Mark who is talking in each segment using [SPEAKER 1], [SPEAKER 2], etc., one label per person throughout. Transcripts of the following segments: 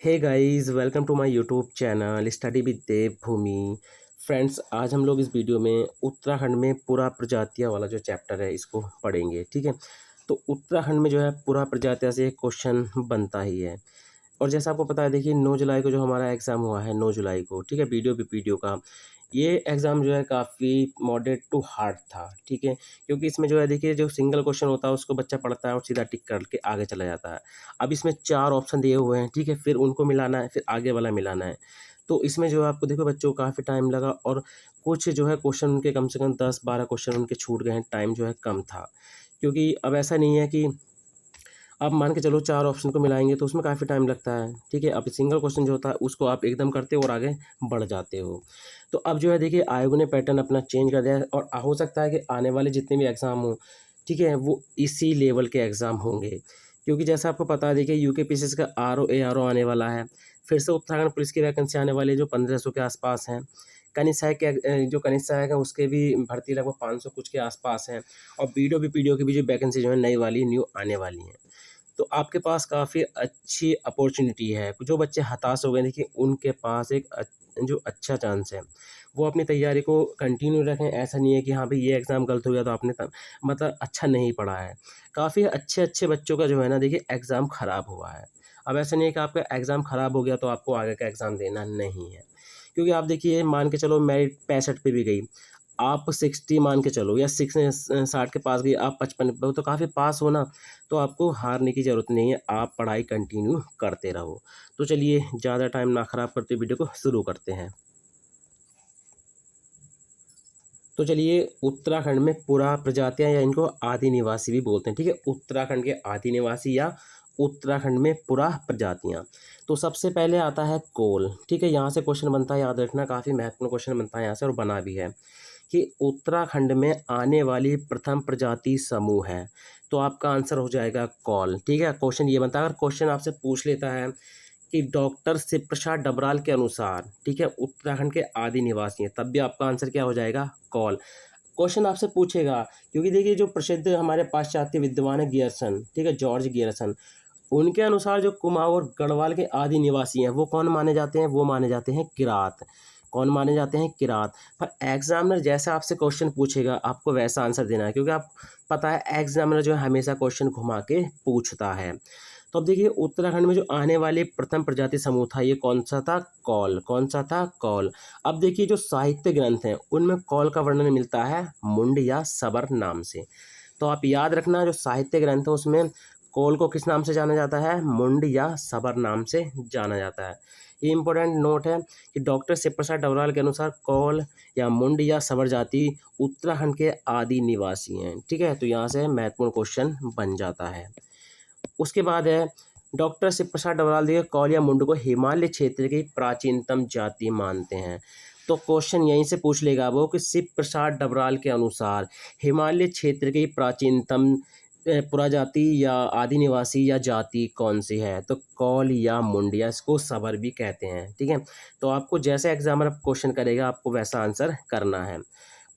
[SPEAKER 1] Hey guys, welcome to my YouTube channel study with Dev Bhoomi. Friends, आज हम लोग इस वीडियो में उत्तराखंड में पुरा प्रजातियां वाला जो चैप्टर है इसको पढ़ेंगे। ठीक है, तो उत्तराखंड में जो है पुरा प्रजातियां से एक क्वेश्चन बनता ही है। और जैसा आपको पता है, देखिए 9 जुलाई को जो हमारा एग्ज़ाम हुआ है, 9 जुलाई को, ठीक है, वीडियो का ये एग्ज़ाम जो है काफ़ी मॉडरेट टू हार्ड था। ठीक है, क्योंकि इसमें जो है देखिए जो सिंगल क्वेश्चन होता है उसको बच्चा पढ़ता है और सीधा टिक करके आगे चला जाता है। अब इसमें 4 ऑप्शन दिए हुए हैं, ठीक है, फिर उनको मिलाना है, फिर आगे वाला मिलाना है। तो इसमें जो है आपको देखो बच्चों को काफ़ी टाइम लगा और कुछ जो है क्वेश्चन उनके कम से कम 10-12 क्वेश्चन उनके छूट गए हैं, टाइम जो है कम था। क्योंकि अब ऐसा नहीं है कि आप मान के चलो 4 ऑप्शन को मिलाएँगे तो उसमें काफ़ी टाइम लगता है, ठीक है? अब सिंगल क्वेश्चन जो होता है उसको आप एकदम करते हो और आगे बढ़ जाते हो। तो अब जो है देखिए आयोग ने पैटर्न अपना चेंज कर दिया है और हो सकता है कि आने वाले जितने भी एग्ज़ाम हों, ठीक है? वो इसी लेवल के एग्ज़ाम होंगे। क्योंकि जैसा आपको पता है देखिए यूकेपीसीएस का आरओ, एआरओ आने वाला है। फिर से उत्तराखंड पुलिस की वैकेंसी आने वाली है जो 1500 के आस-पास हैं। कनिष्ठ सहायक के जो कनिष्ठ सहायक है उसके भी भर्ती लगभग 500 कुछ के आस-पास है और बीडीओ, बीपीडीओ की भी जो वैकेंसी जो है नई वाली न्यू आने वाली हैं। तो आपके पास काफ़ी अच्छी अपॉर्चुनिटी है। जो बच्चे हताश हो गए देखिए उनके पास एक जो अच्छा चांस है, वो अपनी तैयारी को कंटिन्यू रखें। ऐसा नहीं है कि हाँ भाई ये एग्ज़ाम गलत हो गया तो आपने त मतलब अच्छा नहीं पढ़ा है। काफ़ी अच्छे-अच्छे बच्चों का जो है ना देखिए एग्ज़ाम ख़राब हुआ है। अब ऐसा नहीं है कि आपका एग्ज़ाम ख़राब हो गया तो आपको आगे का एग्ज़ाम देना नहीं है। क्योंकि आप देखिए मान के चलो मेरिट 65 पे भी गई, आप 60 मान के चलो या 60 के पास गई, आप 55 पे हो तो काफ़ी पास हो ना, तो आपको हारने की ज़रूरत नहीं है, आप पढ़ाई कंटिन्यू करते रहो। तो चलिए ज़्यादा टाइम ना ख़राब करते वीडियो को शुरू करते हैं। तो चलिए उत्तराखंड में पुरा प्रजातियां या इनको आदि निवासी भी बोलते हैं, ठीक है, उत्तराखंड के आदि निवासी या उत्तराखंड में पुरा प्रजातियां। तो सबसे पहले आता है कोल, ठीक है, यहाँ से क्वेश्चन बनता है, याद रखना काफ़ी महत्वपूर्ण क्वेश्चन बनता है यहाँ से और बना भी है कि उत्तराखंड में आने वाली प्रथम प्रजाति समूह है। तो आपका आंसर हो जाएगा कॉल। ठीक है, क्वेश्चन ये बनता है, अगर क्वेश्चन आपसे पूछ लेता है कि डॉक्टर शिव प्रसाद डबराल के अनुसार, ठीक है, उत्तराखंड के आदि निवासी हैं, तब भी आपका आंसर क्या हो जाएगा? कॉल। क्वेश्चन आपसे पूछेगा क्योंकि देखिए जो प्रसिद्ध हमारे पाश्चात्य विद्वान है गियर्सन, ठीक है, जॉर्ज गियर्सन, उनके अनुसार जो कुमाऊँ और गढ़वाल के आदि निवासी हैं वो कौन माने जाते हैं? वो माने जाते हैं किरात। कौन माने जाते हैं? किरात। पर एग्जामिनर जैसा आपसे क्वेश्चन पूछेगा आपको वैसा आंसर देना है, क्योंकि आप पता है एग्जामिनर जो है हमेशा क्वेश्चन घुमा के पूछता है। तो अब देखिए उत्तराखंड में जो आने वाले प्रथम प्रजाति समूह था ये कौन सा था? कौल। कौन सा था? कौल। अब देखिए जो साहित्य ग्रंथ हैं उनमें कौल का वर्णन मिलता है मुंड या सबर नाम से। तो आप याद रखना जो साहित्य ग्रंथ है उसमें कौल को किस नाम से जाना जाता है? मुंड या सबर नाम से जाना जाता है। ये इंपॉर्टेंट नोट है कि डॉक्टर शिव प्रसाद डबराल के अनुसार कौल या मुंड या सबर जाति उत्तराखंड के आदि निवासी हैं। ठीक है, तो यहाँ से महत्वपूर्ण क्वेश्चन बन जाता है। उसके बाद है डॉक्टर शिव प्रसाद डबराल देखिए कौल या मुंड को हिमालय क्षेत्र की प्राचीनतम जाति मानते हैं। तो क्वेश्चन यहीं से पूछ लेगा वो कि शिव प्रसाद डबराल के अनुसार हिमालय क्षेत्र की प्राचीनतम पुराजाति या आदि निवासी या जाति कौन सी है? तो कौल या मुंड या इसको सबर भी कहते हैं। ठीक है, तो आपको जैसे एग्जामिनर क्वेश्चन करेगा आपको वैसा आंसर करना है।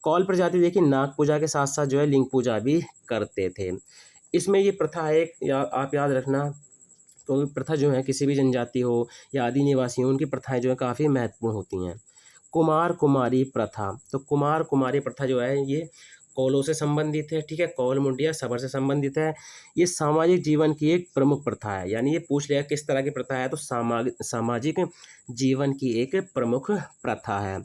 [SPEAKER 1] कौल प्रजाति देखिए नाग पूजा के साथ साथ जो है लिंग पूजा भी करते थे। इसमें ये प्रथा है एक या आप याद रखना, तो प्रथा जो है किसी भी जनजाति हो या आदि निवासी हो उनकी प्रथाएं जो है काफ़ी महत्वपूर्ण होती हैं। कुमार कुमारी प्रथा, तो कुमार कुमारी प्रथा जो है ये कौलों से संबंधित है। ठीक है, कौल मुंडिया सबर से संबंधित है। ये सामाजिक जीवन की एक प्रमुख प्रथा है, यानी ये पूछ लिया किस तरह की प्रथा है, तो सामाजिक जीवन की एक प्रमुख प्रथा है।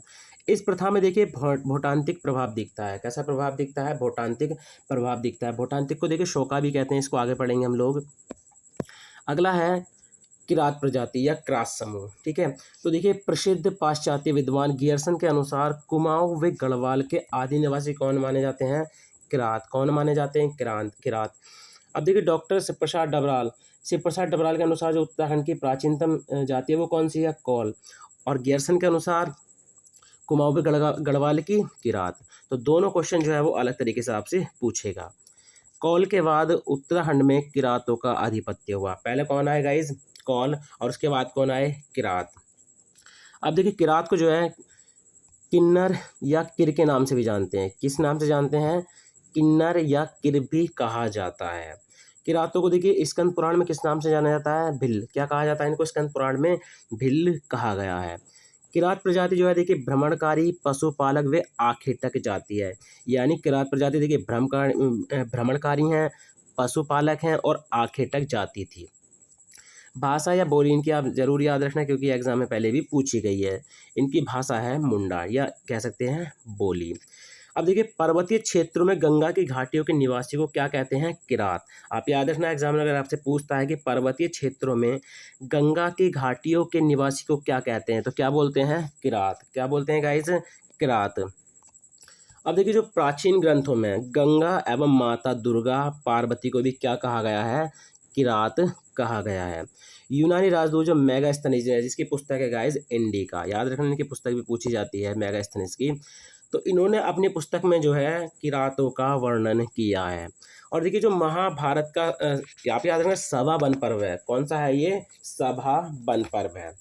[SPEAKER 1] इस प्रथा में देखिए भोटांतिक प्रभाव दिखता है। कैसा प्रभाव दिखता है? भोटांतिक प्रभाव दिखता है। भोटांतिक को देखिए शोका भी कहते हैं, इसको आगे पढ़ेंगे हम लोग। अगला है किरात प्रजाति या क्रास समूह। ठीक है, तो देखिए प्रसिद्ध पाश्चात्य विद्वान गियर्सन के अनुसार कुमाऊं व गढ़वाल के आदि निवासी कौन माने जाते हैं? किरात। कौन माने जाते हैं? किरात। अब देखिए डॉक्टर शिव प्रसाद डबराल के अनुसार जो उत्तराखंड की प्राचीनतम जाति है वो कौन सी है? कौल। और गियर्सन के अनुसार कुमाऊं व गढ़वाल की किरात। तो दोनों क्वेश्चन जो है वो अलग तरीके से आपसे पूछेगा। कौल के बाद उत्तराखंड में किरातों का आधिपत्य हुआ। पहले कौन आए गाइज? कौल। और उसके बाद कौन आए? किरात। अब देखिए किरात को जो है किन्नर या किर के नाम से भी जानते हैं। किस नाम से जानते हैं? किन्नर या किर भी कहा जाता है। किरातों को देखिए स्कंद पुराण में किस नाम से जाना जाता है? भिल्ल। क्या कहा जाता है इनको? स्कंद पुराण में भिल्ल कहा गया है। किरात प्रजाति जो है देखिए भ्रमणकारी, पशुपालक व आखेटक जाति है। यानी किरात प्रजाति देखिए भ्रमणकारी हैं, पशुपालक हैं और आखेटक जाति थी। भाषा या बोली इनकी आप जरूर याद रखना, क्योंकि एग्जाम में पहले भी पूछी गई है। इनकी भाषा है मुंडा, या कह सकते हैं बोली। अब देखिए पर्वतीय क्षेत्रों में गंगा की घाटियों के निवासी को क्या कहते हैं? किरात। आप याद रखना, एग्जाम में अगर आपसे पूछता है कि पर्वतीय क्षेत्रों में गंगा की घाटियों के निवासी को क्या कहते हैं, तो क्या बोलते हैं? किरात। क्या बोलते हैं गाइस? किरात। अब देखिए जो प्राचीन ग्रंथों में गंगा एवं माता दुर्गा पार्वती को भी क्या कहा गया है? किरात कहा गया है। यूनानी राजदूत जो मेगास्थनीज है, जिसकी पुस्तक है गाइस इंडिका, याद रखना इनकी पुस्तक भी पूछी जाती है मेगास्थनीज की। तो इन्होंने अपनी पुस्तक में जो है किरातों का वर्णन किया है। और देखिए जो महाभारत का आप याद रखना सभा वन पर्व है, कौन सा है ये? सभा वन पर्व है।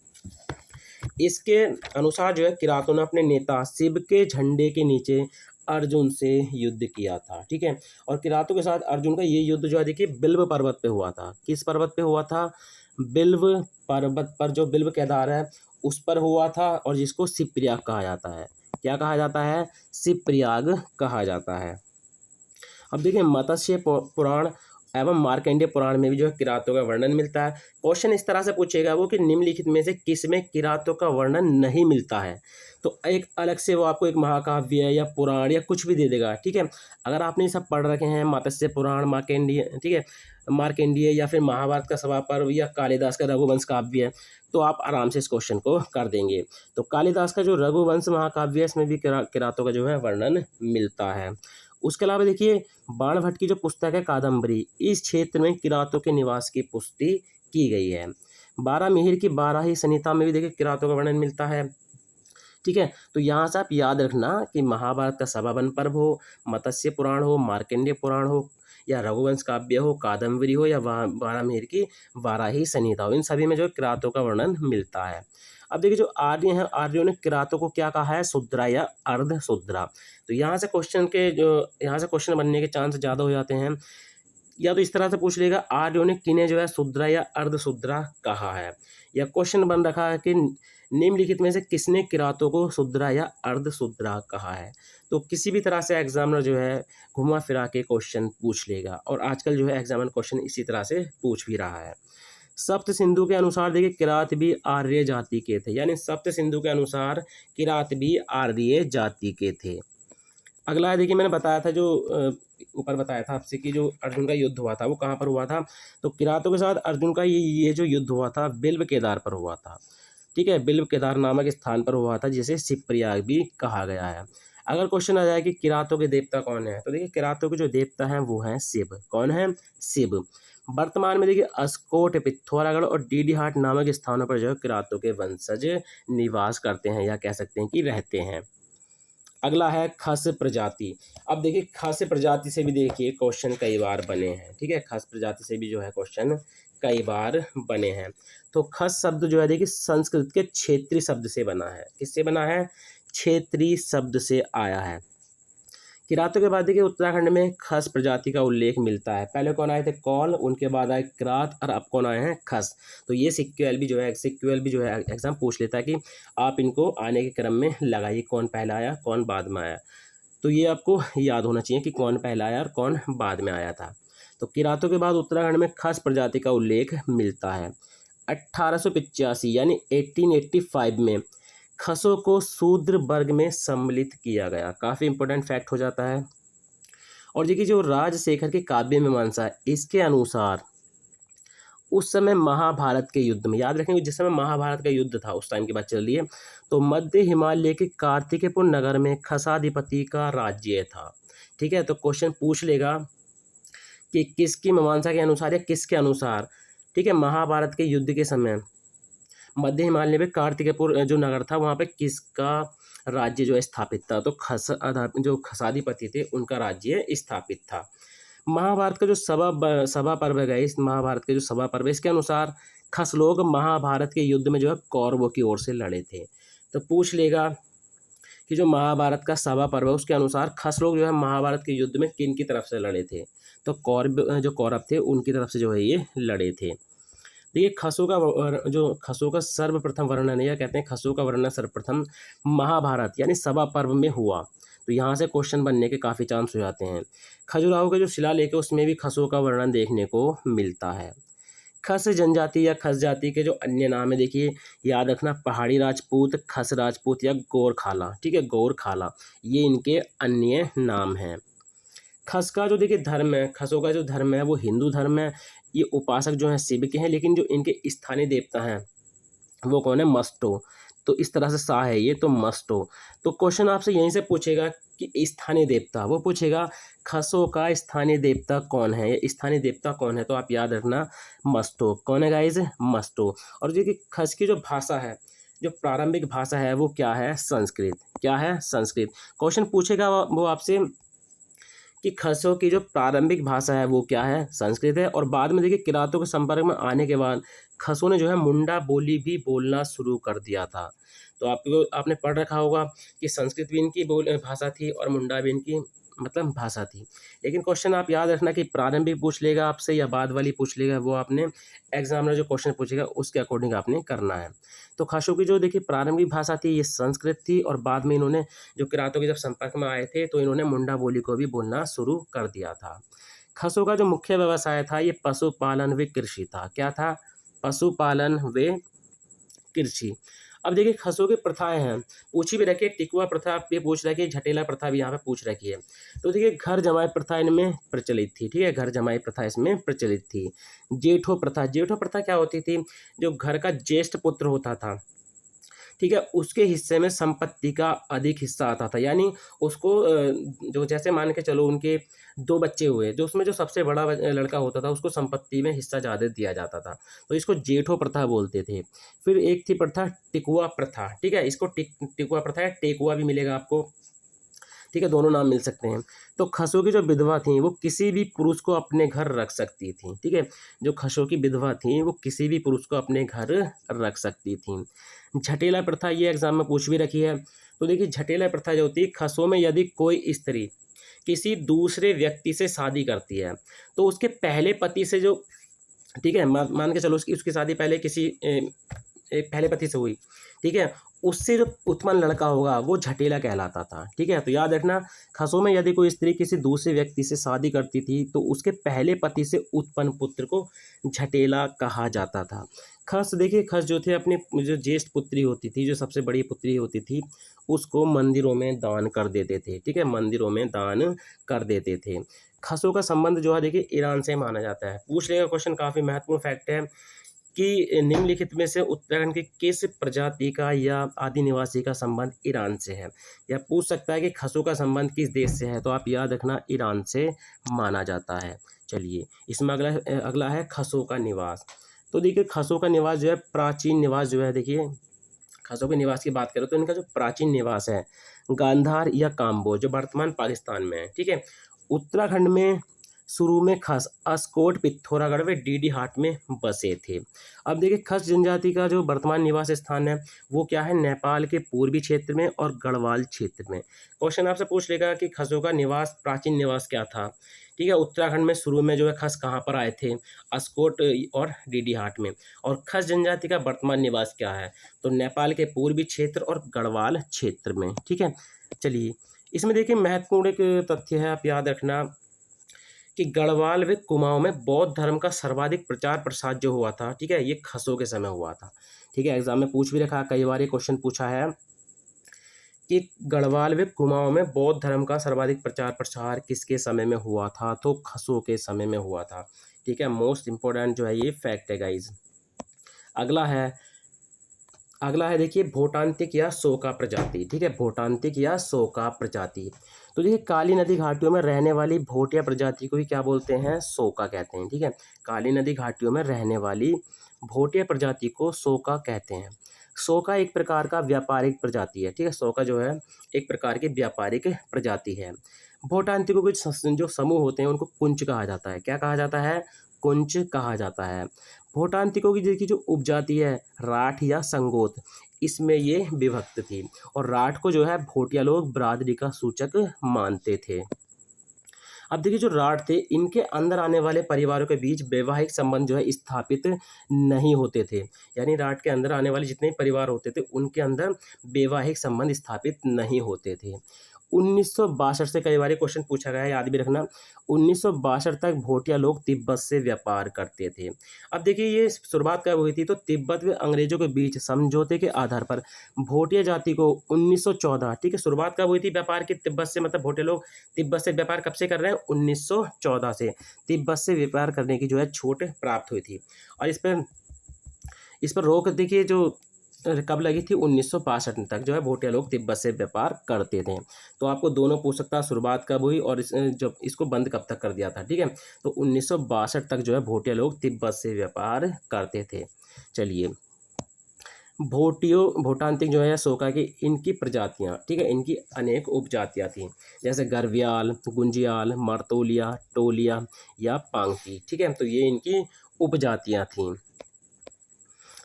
[SPEAKER 1] इसके अनुसार जो है किरातों ने अपने नेता शिव के झंडे के नीचे अर्जुन से युद्ध किया था। ठीक है, और किरातों के साथ अर्जुन का ये युद्ध जो है देखिए बिल्व पर्वत पे हुआ था। किस पर्वत पे हुआ था? बिल्व पर्वत पर, जो बिल्व केदार है उस पर हुआ था, और जिसको शिवप्रयाग कहा जाता है। क्या कहा जाता है? शिवप्रयाग कहा जाता है। अब देखिए मत्स्य पुराण एवं मार्कंडेय पुराण में भी जो है किरातों का वर्णन मिलता है। क्वेश्चन इस तरह से पूछेगा वो कि निम्नलिखित में से किस में किरातों का वर्णन नहीं मिलता है, तो एक अलग से वो आपको एक महाकाव्य या पुराण या कुछ भी दे देगा। ठीक है, अगर आपने ये सब पढ़ रखे हैं मत्स्य पुराण, मार्कंडेय, ठीक है, मार्कंडेय या फिर महाभारत का सभा पर्व या कालिदास का रघुवंश काव्य है, तो आप आराम से इस क्वेश्चन को कर देंगे। तो कालिदास का जो रघुवंश महाकाव्य है इसमें भी किरातों का जो है वर्णन मिलता है। उसके अलावा देखिए बाणभट्ट की जो पुस्तक है कादम्बरी, इस क्षेत्र में किरातों के निवास की पुष्टि की गई है। बारामिहिर की बाराही संहिता में भी देखिए किरातों का वर्णन मिलता है। ठीक है, तो यहाँ से आप याद रखना कि महाभारत का सभा वन पर्व हो, मत्स्य पुराण हो, मार्कंडेय पुराण हो, या रघुवंश काव्य हो, कादम्बरी हो, या बारामिहिर की बाराही संहिता हो, इन सभी में जो किरातों का वर्णन मिलता है। अब देखिए जो आर्य हैं, आर्यों ने किरातों को क्या कहा है? शूद्रा या अर्ध शूद्रा। तो यहाँ से क्वेश्चन बनने के चांस ज़्यादा हो जाते हैं। या तो इस तरह से पूछ लेगा आर्यों ने किन्हें जो है शूद्रा या अर्ध शूद्रा कहा है, या क्वेश्चन बन रखा है कि निम्नलिखित में से किसने किरातों को शूद्रा या अर्ध शूद्रा कहा है। तो किसी भी तरह से एग्जामिनर जो है घुमा फिरा के क्वेश्चन पूछ लेगा, और आजकल जो है एग्जामिनर क्वेश्चन इसी तरह से पूछ भी रहा है। सप्त सिंधु के अनुसार देखिए किरात भी आर्य जाति के थे, यानी सप्त सिंधु के अनुसार किरात भी आर्य जाति के थे। अगला है देखिए मैंने बताया था जो ऊपर बताया था आपसे कि जो अर्जुन का युद्ध हुआ था वो कहाँ पर हुआ था, तो किरातों के साथ अर्जुन का ये जो युद्ध हुआ था बिल्व केदार पर हुआ था। ठीक है, बिल्व केदार नामक स्थान पर हुआ था, जिसे शिवप्रयाग भी कहा गया है। अगर क्वेश्चन आ जाए कि किरातों के देवता कौन है, तो देखिए किरातों के जो देवता हैं वो हैं शिव। कौन है? शिव। वर्तमान में देखिए अस्कोट, पिथौरागढ़ और डीडीहाट नामक स्थानों पर जो है किरातों के वंशज निवास करते हैं, या कह सकते हैं कि रहते हैं। अगला है खस प्रजाति। अब देखिए खस प्रजाति से भी देखिए क्वेश्चन कई बार बने हैं। ठीक है, खस प्रजाति से भी जो है क्वेश्चन कई बार बने हैं। तो खस शब्द जो है देखिए संस्कृत के क्षेत्रीय शब्द से बना है। किससे बना है? क्षेत्रीय शब्द से आया है। किरातों के बाद देखिए उत्तराखंड में खस प्रजाति का उल्लेख मिलता है। पहले कौन आए थे? कौल, उनके बाद आए किरात, और अब कौन आए हैं? खस। तो ये सिक्वेल भी जो है एग्जाम पूछ लेता है कि आप इनको आने के क्रम में लगाइए, कौन पहला आया कौन बाद में आया। तो ये आपको याद होना चाहिए कि कौन पहला आया और कौन बाद में आया था। तो किरातों के बाद उत्तराखंड में खस प्रजाति का उल्लेख मिलता है। 1885 यानी 1885 में खसों को शूद्र वर्ग में सम्मिलित किया गया। काफ़ी इंपॉर्टेंट फैक्ट हो जाता है। और देखिए जो राजशेखर के काव्य मीमांसा है, इसके अनुसार उस समय महाभारत के युद्ध में, याद रखेंगे जिस समय महाभारत का युद्ध था उस टाइम की बात चल रही है, तो मध्य हिमालय के कार्तिकेयपुर नगर में खसाधिपति का राज्य था। ठीक है, तो क्वेश्चन पूछ लेगा कि किसकी मीमांसा के अनुसार या किसके अनुसार। ठीक है, महाभारत के युद्ध के समय मध्य हिमालय में कार्तिकेयपुर जो नगर था वहाँ पे किसका राज्य जो है स्थापित था, तो जो खसाधिपति थे उनका राज्य स्थापित था। महाभारत का जो सभा पर्व है, इस महाभारत के जो सभा पर्व है, इसके अनुसार खस लोग महाभारत के युद्ध में जो है कौरवों की ओर से लड़े थे। तो पूछ लेगा कि जो महाभारत का सभा पर्व है उसके अनुसार खस लोग जो है महाभारत के युद्ध में किन की तरफ से लड़े थे, तो जो कौरव थे उनकी तरफ से जो है ये लड़े थे। देखिए खसों का सर्वप्रथम वर्णन, या कहते हैं खसों का वर्णन सर्वप्रथम महाभारत यानी सभा पर्व में हुआ। तो यहाँ से क्वेश्चन बनने के काफ़ी चांस हो जाते हैं। खजुराहो के जो शिलालेख है उसमें भी खसों का वर्णन देखने को मिलता है। खस जनजाति या खस जाति के जो अन्य नाम है, देखिए याद रखना, पहाड़ी राजपूत, खस राजपूत या गोरखाला, ठीक है, गोरखाला, ये इनके अन्य नाम हैं। खस का जो देखिए धर्म है, खसों का जो धर्म है वो हिंदू धर्म है। ये उपासक जो हैं शिव के हैं, लेकिन जो इनके स्थानीय देवता हैं वो कौन है? मस्टो। तो इस तरह से सा है ये, तो मस्टो। तो क्वेश्चन आपसे यहीं से पूछेगा कि स्थानीय देवता, वो पूछेगा खसों का स्थानीय देवता कौन है, या स्थानीय देवता कौन है, तो आप याद रखना मस्टो। कौन है गाइज? मस्टो। और देखिए खस की जो भाषा है, जो प्रारंभिक भाषा है वो क्या है? संस्कृत। क्या है? संस्कृत। क्वेश्चन पूछेगा वो आपसे कि खसों की जो प्रारंभिक भाषा है वो क्या है? संस्कृत है। और बाद में देखिए किरातों के संपर्क में आने के बाद खसों ने जो है मुंडा बोली भी बोलना शुरू कर दिया था। तो आपने पढ़ रखा होगा कि संस्कृत भी इनकी भाषा थी और मुंडा भी इनकी मतलब भाषा थी। लेकिन क्वेश्चन आप याद रखना कि प्रारंभिक पूछ लेगा आपसे या बाद वाली पूछ लेगा, वो आपने एग्जामिनर जो क्वेश्चन पूछेगा उसके अकॉर्डिंग आपने करना है। तो खसों की जो देखिए प्रारंभिक भाषा थी ये संस्कृत थी, और बाद में इन्होंने जो किरातों के जब संपर्क में आए थे तो इन्होंने मुंडा बोली को भी बोलना शुरू कर दिया था। खसों का जो मुख्य व्यवसाय था ये पशुपालन व कृषि था। क्या था? पशुपालन व कृषि। अब देखिए खसों की प्रथाएं हैं, पूछी भी रखी है, टिकुआ प्रथा भी पूछ रखी है, झटेला प्रथा भी यहाँ पे पूछ रखी है। तो देखिए घर जमाई प्रथा इनमें प्रचलित थी, ठीक है, घर जमाई प्रथा इसमें प्रचलित थी। जेठो प्रथा, जेठो प्रथा क्या होती थी? जो घर का ज्येष्ठ पुत्र होता था, ठीक है, उसके हिस्से में संपत्ति का अधिक हिस्सा आता था। यानी उसको जो जैसे मान के चलो उनके 2 बच्चे हुए, जो उसमें जो सबसे बड़ा लड़का होता था उसको संपत्ति में हिस्सा ज़्यादा दिया जाता था, तो इसको जेठो प्रथा बोलते थे। फिर एक थी प्रथा टिकुआ प्रथा, ठीक है, इसको टिकुआ प्रथा या टेकुआ भी मिलेगा आपको, ठीक है, दोनों नाम मिल सकते हैं। तो खसों की जो विधवा थी वो किसी भी पुरुष को अपने घर रख सकती थी, ठीक है, जो खसों की विधवा थी वो किसी भी पुरुष को अपने घर रख सकती थी। झटेला प्रथा ये एग्जाम में पूछ भी रखी है। तो देखिए झटेला प्रथा जो होती है, खसों में यदि कोई स्त्री किसी दूसरे व्यक्ति से शादी करती है तो उसके पहले पति से जो, ठीक है, मान के चलो उसकी उसकी शादी पहले किसी एक पहले पति से हुई, ठीक है, उससे जो उत्पन्न लड़का होगा वो झटेला कहलाता था, ठीक है। तो याद रखना, खसों में यदि कोई स्त्री किसी दूसरे व्यक्ति से शादी करती थी तो उसके पहले पति से उत्पन्न पुत्र को झटेला कहा जाता था। खस देखिए, खस जो थे अपनी जो ज्येष्ठ पुत्री होती थी, जो सबसे बड़ी पुत्री होती थी, उसको मंदिरों में दान कर देते थे, ठीक है, मंदिरों में दान कर देते थे। खसों का संबंध जो है देखिए ईरान से माना जाता है। पूछ लेगा क्वेश्चन, काफ़ी महत्वपूर्ण फैक्ट है कि निम्नलिखित में से उत्तराखंड की किस प्रजाति का या आदि निवासी का संबंध ईरान से है, या पूछ सकता है कि खसों का संबंध किस देश से है, तो आप याद रखना ईरान से माना जाता है। चलिए इसमें अगला है खसों का निवास। तो देखिए खसों का निवास जो है, प्राचीन निवास जो है, देखिए खसों के निवास की बात करें तो इनका जो प्राचीन निवास है गांधार या काम्बो, जो वर्तमान पाकिस्तान में है, ठीक है। उत्तराखंड में शुरू में खस अस्कोट, पिथौरागढ़ व डीडी हाट में बसे थे। अब देखिए खस जनजाति का जो वर्तमान निवास स्थान है वो क्या है? नेपाल के पूर्वी क्षेत्र में और गढ़वाल क्षेत्र में। क्वेश्चन आपसे पूछ लेगा कि खसों का निवास, प्राचीन निवास क्या था, ठीक है। उत्तराखंड में शुरू में जो है खस कहाँ पर आए थे? अस्कोट और डीडी हाट में। और खस जनजाति का वर्तमान निवास क्या है? तो नेपाल के पूर्वी क्षेत्र और गढ़वाल क्षेत्र में, ठीक है। चलिए इसमें देखिए महत्वपूर्ण एक तथ्य है, आप याद रखना कि गढ़वाल व कुमाऊं में बौद्ध धर्म का सर्वाधिक प्रचार प्रसार जो हुआ था, ठीक है, ये खसों के समय हुआ था, ठीक है। एग्जाम में पूछ भी रखा, कई बार ये क्वेश्चन पूछा है कि गढ़वाल व कुमाऊं में बौद्ध धर्म का सर्वाधिक प्रचार प्रसार किसके समय में हुआ था? तो खसों के समय में हुआ था, ठीक है। मोस्ट इंपॉर्टेंट जो है ये फैक्ट है गाइज। अगला है देखिए भोटांतिक या सोका प्रजाति, ठीक है, भोटांतिक या सोका प्रजाति। तो देखिए काली नदी घाटियों में रहने वाली भोटिया प्रजाति को ही क्या बोलते हैं? सोका कहते हैं, ठीक है। काली नदी घाटियों में रहने वाली भोटिया प्रजाति को सोका कहते हैं। सोका एक प्रकार का व्यापारिक प्रजाति है, ठीक है, सोका जो है एक प्रकार की व्यापारिक प्रजाति है। भोटांतिकों के जो समूह होते हैं उनको कुंच कहा जाता है। क्या कहा जाता है? कुंच कहा जाता है। भोटांतिकों की देखिए जो उपजाति है राठ या संगोत, इसमें ये विभक्त थी, और राठ को जो है भोटिया लोग बरादरी का सूचक मानते थे। अब देखिए जो राठ थे इनके अंदर आने वाले परिवारों के बीच वैवाहिक संबंध जो है स्थापित नहीं होते थे। यानी राठ के अंदर आने वाले जितने परिवार होते थे उनके अंदर वैवाहिक संबंध स्थापित नहीं होते थे। 1962 से कई बार क्वेश्चन पूछा गया है, याद भी रखना। 1962 तक भोटिया लोग तिब्बत से व्यापार करते थे। अब देखिए ये शुरुआत कब हुई थी, तो तिब्बत व अंग्रेजों के बीच समझौते के आधार पर भोटिया जाति को 1914, ठीक है, शुरुआत कब हुई थी व्यापार की तिब्बत से, मतलब भोटिया लोग तिब्बत से व्यापार कब से कर रहे हैं, 1914 से तिब्बत से व्यापार करने की जो है छूट प्राप्त हुई थी। और इस पर रोक देखिए जो कब लगी थी, 1962 तक जो है भोटिया लोग तिब्बत से व्यापार करते थे। तो आपको दोनों पूछ सकता है शुरुआत कब हुई और जब इसको बंद कब तक कर दिया था, ठीक है। तो 1962 तक जो है भोटिया लोग तिब्बत से व्यापार करते थे। चलिए, भोटांतिक जो है शोका की इनकी प्रजातियाँ, ठीक है, इनकी अनेक उपजातियाँ थीं, जैसे गरव्याल, गुंजियाल, मर्तोलिया, टोलिया या पांगती, ठीक है। तो ये इनकी उपजातियाँ थीं।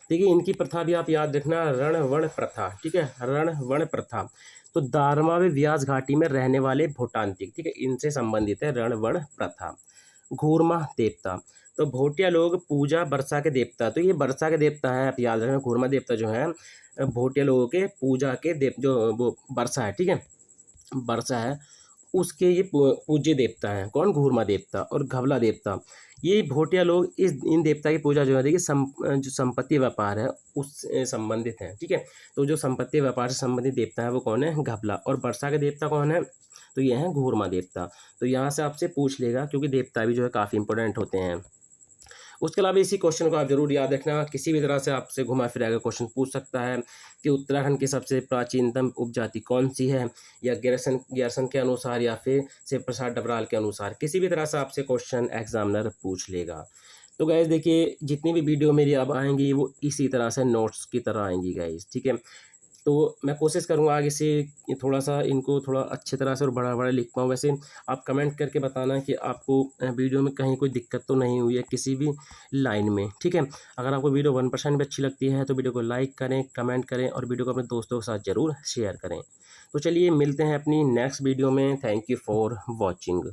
[SPEAKER 1] देखिए इनकी प्रथा भी आप याद रखना, रणवण प्रथा, ठीक है, रणवण प्रथा। तो दारमा व व्यास घाटी में रहने वाले भोटांतिक, ठीक है, इनसे संबंधित है रणवण प्रथा। घूरमा देवता, तो भोटिया लोग पूजा वर्षा के देवता, तो ये वर्षा के देवता है, आप याद रखना। घूरमा देवता जो है भोटिया लोगों के पूजा के देव, जो वो वर्षा है, ठीक है, वर्षा है, उसके ये पूज्य देवता हैं। कौन, घूरमा देवता और घबला देवता। ये भोटिया लोग इन देवता की पूजा जो है देखिए जो संपत्ति व्यापार है उससे संबंधित है, ठीक है। तो जो संपत्ति व्यापार से संबंधित देवता है वो कौन है, घबला। और वर्षा के देवता कौन है, तो ये हैं घूरमा देवता। तो यहाँ से आपसे पूछ लेगा, क्योंकि देवता भी जो है काफ़ी इंपॉर्टेंट होते हैं। उसके अलावा इसी क्वेश्चन को आप जरूर याद रखना, किसी भी तरह से आपसे घुमा फिरा कर क्वेश्चन पूछ सकता है कि उत्तराखंड की सबसे प्राचीनतम उपजाति कौन सी है, या ग्यारसन के अनुसार, या फिर शिव प्रसाद डबराल के अनुसार, किसी भी तरह से आपसे क्वेश्चन एग्जामिनर पूछ लेगा। तो गाइज देखिए जितनी भी वीडियो मेरी अब आएंगी वो इसी तरह से नोट्स की तरह आएंगी गाइज, ठीक है। तो मैं कोशिश करूँगा आगे से थोड़ा सा इनको थोड़ा अच्छी तरह से और बड़ा बड़ा लिख पाऊँ। वैसे आप कमेंट करके बताना कि आपको वीडियो में कहीं कोई दिक्कत तो नहीं हुई है किसी भी लाइन में, ठीक है। अगर आपको वीडियो 1% भी अच्छी लगती है तो वीडियो को लाइक करें, कमेंट करें और वीडियो को अपने दोस्तों के साथ ज़रूर शेयर करें। तो चलिए मिलते हैं अपनी नेक्स्ट वीडियो में। Thank you for watching.